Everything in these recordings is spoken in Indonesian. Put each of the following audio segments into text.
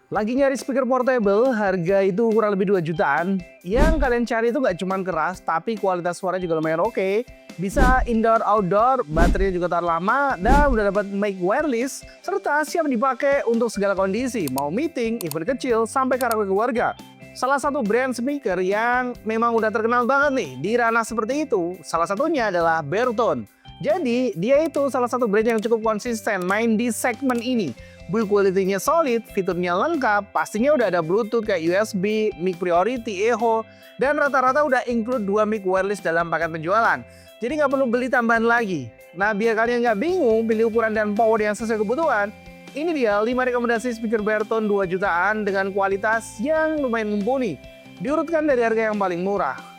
Lagi nyari speaker portable, harga itu kurang lebih 2 jutaan. Yang kalian cari itu nggak cuma keras, tapi kualitas suara juga lumayan oke. Bisa indoor, outdoor, baterainya juga tahan lama, dan udah dapat mic wireless, serta siap dipakai untuk segala kondisi, mau meeting, event kecil, sampai karaoke keluarga. Salah satu brand speaker yang memang udah terkenal banget nih di ranah seperti itu, salah satunya adalah Bertone. Jadi, dia itu salah satu brand yang cukup konsisten main di segmen ini. Build quality-nya solid, fiturnya lengkap, pastinya udah ada Bluetooth kayak USB, mic priority, echo, dan rata-rata udah include 2 mic wireless dalam paket penjualan. Jadi nggak perlu beli tambahan lagi. Nah, biar kalian nggak bingung pilih ukuran dan power yang sesuai kebutuhan, ini dia 5 rekomendasi speaker Bertone 2 jutaan dengan kualitas yang lumayan mumpuni. Diurutkan dari harga yang paling murah.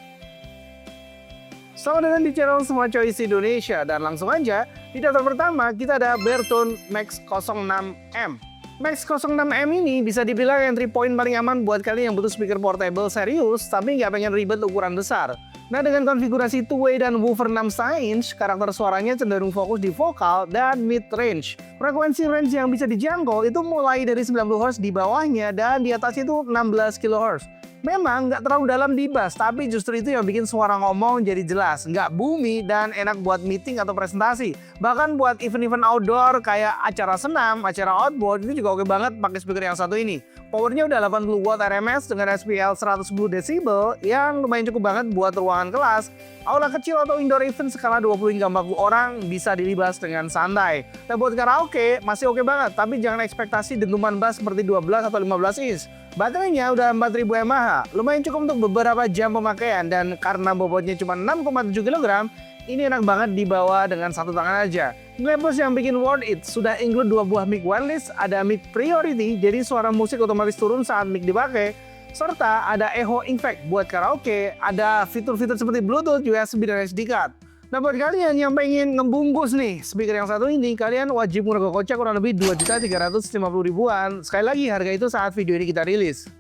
Selamat datang di channel Semua Choice Indonesia, dan langsung aja di daftar pertama kita ada Bertone Max 06M. Max 06M ini bisa dibilang entry point paling aman buat kalian yang butuh speaker portable serius tapi nggak pengen ribet ukuran besar. Nah, dengan konfigurasi two-way dan woofer 6,5 inch, karakter suaranya cenderung fokus di vokal dan mid-range. Frekuensi range yang bisa dijangkau itu mulai dari 90 Hz di bawahnya dan di atas itu 16 kHz. Memang nggak terlalu dalam di bass, tapi justru itu yang bikin suara ngomong jadi jelas, nggak boomy dan enak buat meeting atau presentasi. Bahkan buat event-event outdoor kayak acara senam, acara outboard itu juga oke banget pakai speaker yang satu ini. Powernya udah 80 watt RMS dengan SPL 110 decibel yang lumayan cukup banget buat ruangan kelas, aula kecil atau indoor event skala 20 hingga 40 orang bisa dilibas dengan santai. Nah, buat karaoke masih oke banget, tapi jangan ekspektasi dentuman bass seperti 12 atau 15 inch. Baterainya udah 4000 mAh, lumayan cukup untuk beberapa jam pemakaian, dan karena bobotnya cuma 6,7 kg, ini enak banget dibawa dengan satu tangan aja. Nilai plus yang bikin worth it, sudah include 2 buah mic wireless, ada mic priority, jadi suara musik otomatis turun saat mic dipakai, serta ada echo effect buat karaoke, ada fitur-fitur seperti Bluetooth, USB, dan SD card. Nah, buat kalian yang pengen ngebungkus nih speaker yang satu ini, kalian wajib merogoh kocek kurang lebih 2.350.000-an. Sekali lagi, harga itu saat video ini kita rilis.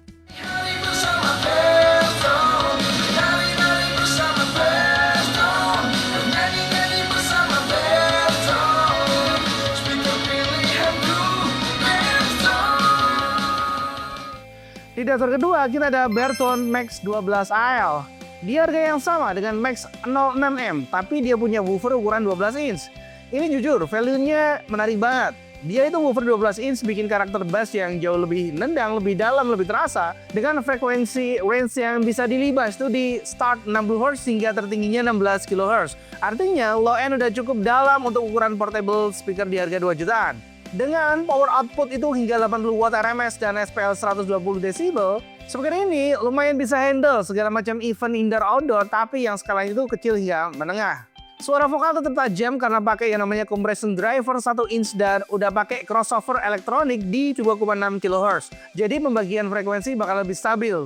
Di daftar kedua, kita ada Bertone Max 12 AL. Di harga yang sama dengan Max 06M, tapi dia punya woofer ukuran 12 inch. Ini jujur, value-nya menarik banget. Dia itu woofer 12 inch bikin karakter bass yang jauh lebih nendang, lebih dalam, lebih terasa. Dengan frekuensi range yang bisa dilibas tuh di start 60 Hz hingga tertingginya 16 kHz. Artinya low end udah cukup dalam untuk ukuran portable speaker di harga 2 jutaan. Dengan power output itu hingga 80 watt RMS dan SPL 120 decibel, speaker ini lumayan bisa handle segala macam event indoor outdoor, tapi yang skalanya itu kecil hingga menengah. Suara vokal tetap tajam karena pakai yang namanya compression driver 1 inch dan udah pakai crossover elektronik di 2,6 kHz. Jadi pembagian frekuensi bakal lebih stabil.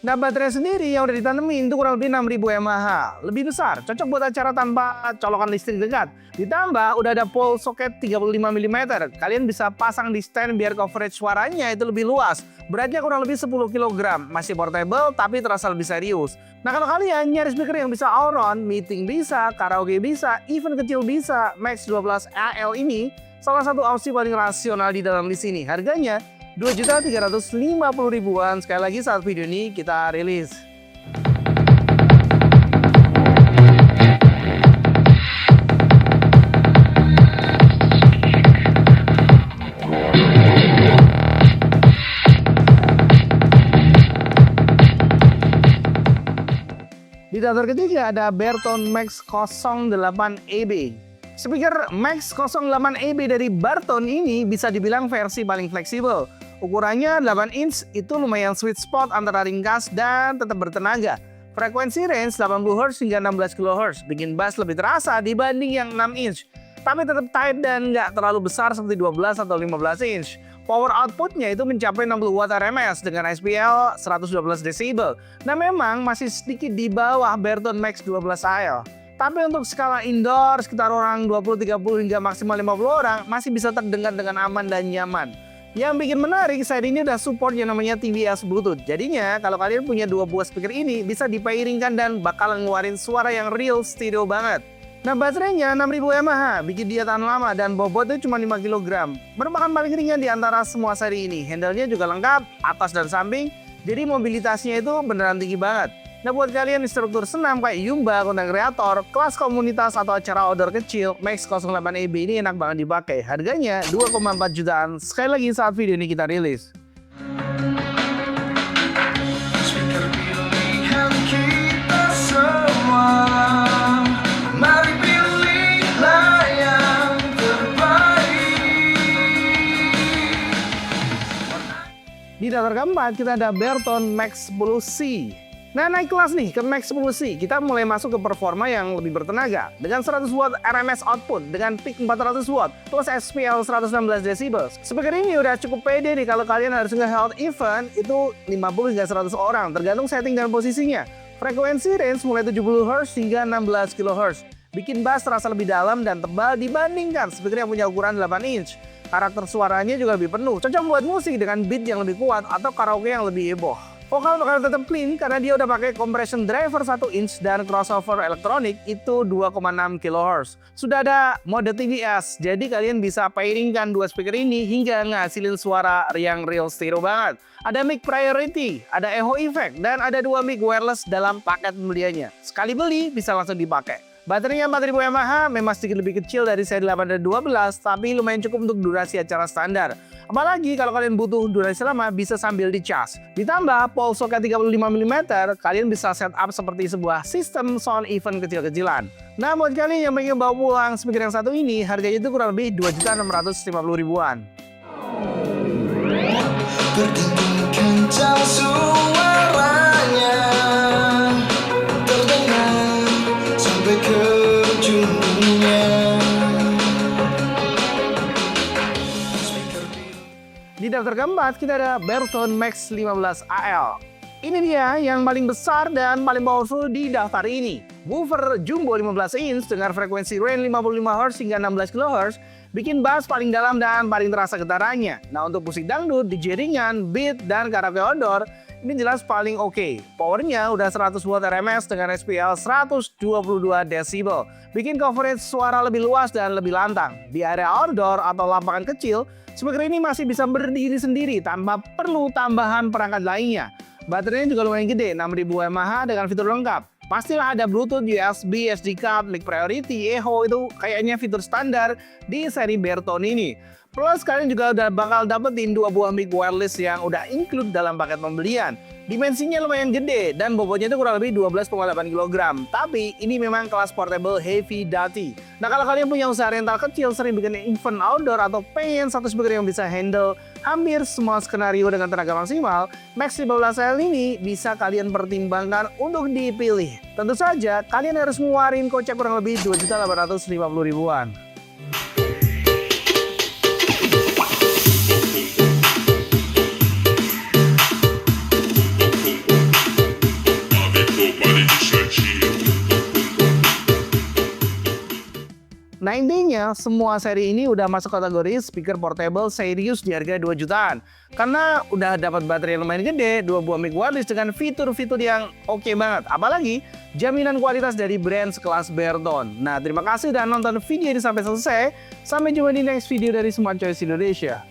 Nah, baterai sendiri yang udah ditanemin itu kurang lebih 6000 mAh. Lebih besar, cocok buat acara tanpa colokan listrik dekat. Ditambah udah ada pole socket 35 mm. Kalian bisa pasang di stand biar coverage suaranya itu lebih luas. Beratnya kurang lebih 10 kg. Masih portable tapi terasa lebih serius. Nah, kalau kalian nyari speaker yang bisa all round, meeting bisa, karaoke bisa, event kecil bisa, Max 12 AL ini salah satu opsi paling rasional di dalam list ini. Harganya 2.350.000-an. Sekali lagi saat video ini kita rilis. Di daftar ketiga ada Bertone Max 08EB. Speaker Max 08EB dari Bertone ini bisa dibilang versi paling fleksibel. Ukurannya 8 inch itu lumayan sweet spot antara ringkas dan tetap bertenaga. Frekuensi range 80 Hz hingga 16 kHz, bikin bass lebih terasa dibanding yang 6 inch. Tapi tetap tight dan nggak terlalu besar seperti 12 atau 15 inch. Power outputnya itu mencapai 60 watt RMS dengan SPL 112 decibel. Nah, memang masih sedikit di bawah Bertone Max 12 AL. Tapi untuk skala indoor sekitar orang 20-30 hingga maksimal 50 orang masih bisa terdengar dengan aman dan nyaman. Yang bikin menarik, side ini udah support yang namanya TVS Bluetooth. Jadinya kalau kalian punya 2 buah speaker ini bisa dipairingkan dan bakal ngeluarin suara yang real stereo banget. Nah, baterainya 6000 mAh, bikin dia tahan lama dan bobotnya cuma 5 kg. Merupakan paling ringan di antara semua seri ini. Handle-nya juga lengkap, atas dan samping, jadi mobilitasnya itu beneran tinggi banget. Nah, buat kalian instruktur senam kayak Yumba, konten kreator, kelas komunitas atau acara outdoor kecil, Max 08EB ini enak banget dipakai. Harganya 2,4 jutaan. Sekali lagi saat video ini kita rilis. Speaker pilihan kita semua. Mari pilihlah yang terbaik. Di daftar keempat kita ada Berton Max 10C. Nah, naik kelas nih ke Max 10C, kita mulai masuk ke performa yang lebih bertenaga. Dengan 100 watt RMS output, dengan peak 400 watt, plus SPL 116 decibel. Speaker ini udah cukup pede nih kalau kalian harus nge-hold event, itu 50 hingga 100 orang, tergantung setting dan posisinya. Frekuensi range mulai 70 Hz hingga 16 kHz. Bikin bass terasa lebih dalam dan tebal dibandingkan speaker yang punya ukuran 8 inch. Karakter suaranya juga lebih penuh, cocok buat musik dengan beat yang lebih kuat atau karaoke yang lebih heboh. Vokal bakal tetap clean karena dia udah pakai compression driver 1 inch dan crossover elektronik itu 2,6 kHz. Sudah ada mode TVS, jadi kalian bisa pairingkan dua speaker ini hingga ngasilin suara yang real stereo banget. Ada mic priority, ada echo effect, dan ada dua mic wireless dalam paket pembeliannya. Sekali beli bisa langsung dipakai. Baterainya 4000 mAh, memang sedikit lebih kecil dari seri 8 dan 12, tapi lumayan cukup untuk durasi acara standar. Apalagi kalau kalian butuh durasi lama, bisa sambil dicas. Ditambah pole socket 35 mm, kalian bisa setup seperti sebuah sistem sound event kecil-kecilan. Nah, buat kalian yang pengen bawa pulang speaker yang satu ini, harganya itu kurang lebih 2.650.000-an. Berdengking kencang suaranya, terdengar sampai ke ujung dunia. Di daftar keempat kita ada Berton Max 15 AL. Ini dia yang paling besar dan paling powerful di daftar ini. Woofer jumbo 15 inch dengan frekuensi range 55 Hz hingga 16 kHz, bikin bass paling dalam dan paling terasa getarannya. Nah, untuk musik dangdut, DJ ringan, beat, dan karaoke outdoor, ini jelas paling oke. Powernya udah 100 watt RMS dengan SPL 122 decibel. Bikin coverage suara lebih luas dan lebih lantang. Di area outdoor atau lapangan kecil, speaker ini masih bisa berdiri sendiri tanpa perlu tambahan perangkat lainnya. Baterainya juga lumayan gede, 6000 mAh dengan fitur lengkap. Pastilah ada Bluetooth, USB, SD card, mic priority, echo, itu kayaknya fitur standar di seri Berton ini. Plus kalian juga udah bakal dapetin dua buah mic wireless yang udah include dalam paket pembelian. Dimensinya lumayan gede dan bobotnya itu kurang lebih 12,8 kg. Tapi ini memang kelas portable heavy duty. Nah, kalau kalian punya usaha rental kecil, sering bikin event outdoor atau pengen satu speaker yang bisa handle hampir semua skenario dengan tenaga maksimal, Max 15L ini bisa kalian pertimbangkan untuk dipilih. Tentu saja kalian harus ngeluarin kocek kurang lebih 2.850.000-an. Nah, intinya semua seri ini udah masuk kategori speaker portable serius di harga 2 jutaan. Karena udah dapat baterai yang lumayan gede, dua buah mic wireless dengan fitur-fitur yang oke banget. Apalagi jaminan kualitas dari brand sekelas Berton. Nah, terima kasih udah nonton video ini sampai selesai. Sampai jumpa di next video dari Smart Choice Indonesia.